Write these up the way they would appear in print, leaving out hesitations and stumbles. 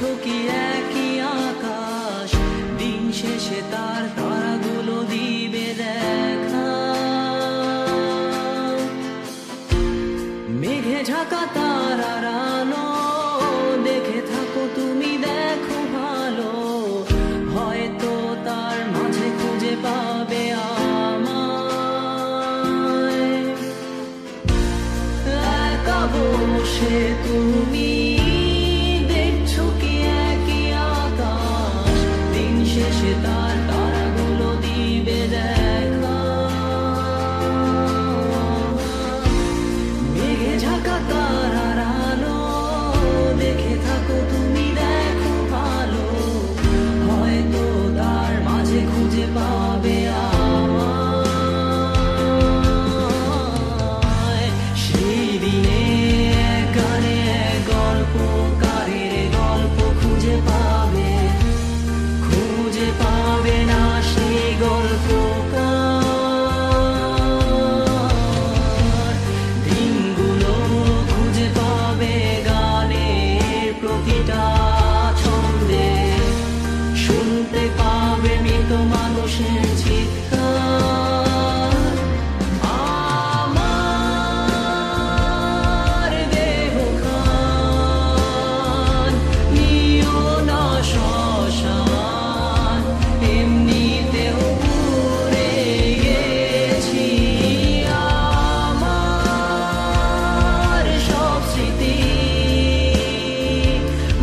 দেখছো কি একই আকাশ, দিন শেষে তার তারাগুলো দিবে দেখা। মেঘে ঢাকা তারার আলো দেখে থাকো তুমি, দেখো ভালো, হয়তো তার মাঝে খুঁজে পাবে আমায়। একা বসে তুমি দেখছো কি একই আকাশ, দিন শেষে তার তারাগুলো দিবে দেখা। মেঘে ঢাকা তারার আলো দেখে থাকো তুমি, দেখো ভালো, হয়তো তার মাঝে খুঁজে পাবে আমায়। সেই দিনে গানে গল্পকারের গল্প খুঁজে পাবে, খুঁজে পাবে না সেই গল্পকার। দিনগুলো খুঁজে পাবে গানের প্রতিটা ছন্দে, শুনতে পাবে মৃত মানুষের চিৎকার। আমার দেহখান নিও না শ্মশান, এমনিতেও পুড়ে গেছি। আমার সব স্মৃতি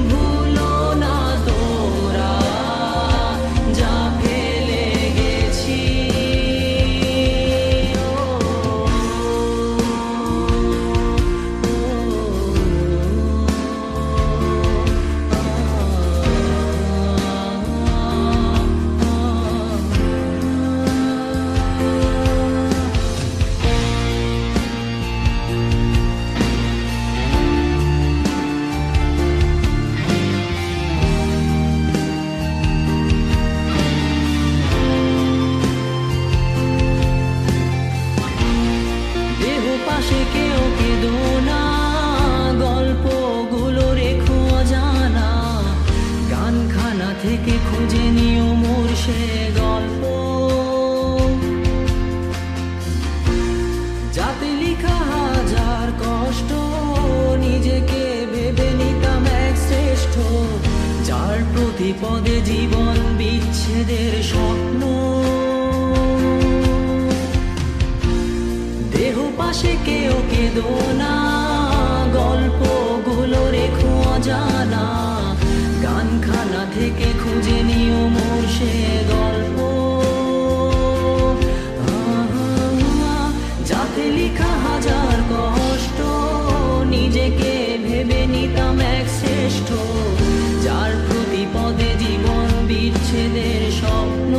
ভুলো না তোরা, যা ফেলে গেছি। দেহ পাশে কেউ কেঁদো না, গল্পগুলো রেখো অজানা, গানখানা থেকে খুঁজে নিও মোর সে গল্প, যাতে লিখা হাজার কষ্ট নিজেকে ভেবে নিতাম এক শ্রেষ্ঠ, যার প্রতি পদে জীবন বিচ্ছেদের স্বপ্ন। দেহ পাশে কেউ কেঁদো না, গল্পগুলো রেখো অজানা, গানখানা থেকে খুঁজে নিও মোর সে গল্প, যাতে লিখা হাজার কষ্ট নিজেকে ভেবে নিতাম এক শ্রেষ্ঠ, যার প্রতি পদে জীবন বিচ্ছেদের স্বপ্ন।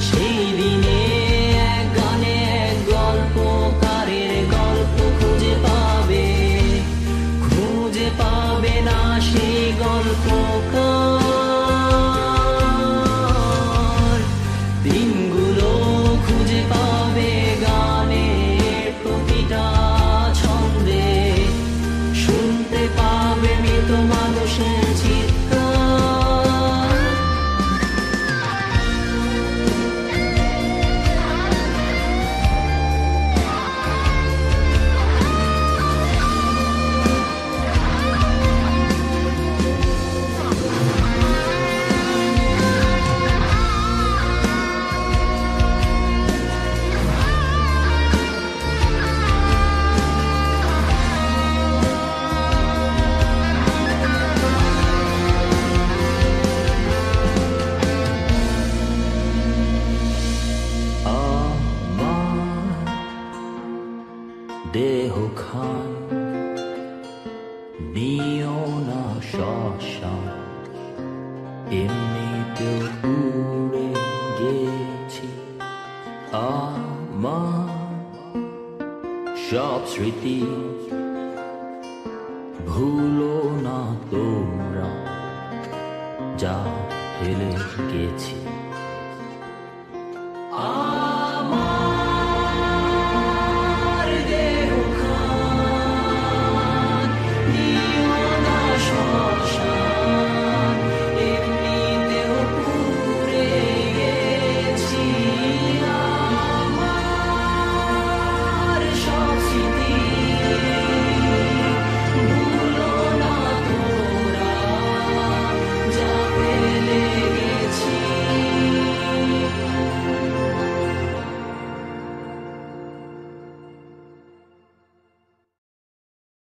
সেই দিনে এক গানে এক গল্পকারের গল্প খুঁজে পাবে, খুঁজে পাবে না সেই গল্পকার। দিনগুলো খুঁজে পাবে গানের প্রতিটা ছন্দে, শুনতে পাবে মৃত মানুষের চিৎকার। দেহখান নিও না শ্মশান, এমনিতেও পুড়ে গেছি। আমার সব স্মৃতি ভুলো না তোমরা, যা ফেলে গেছি।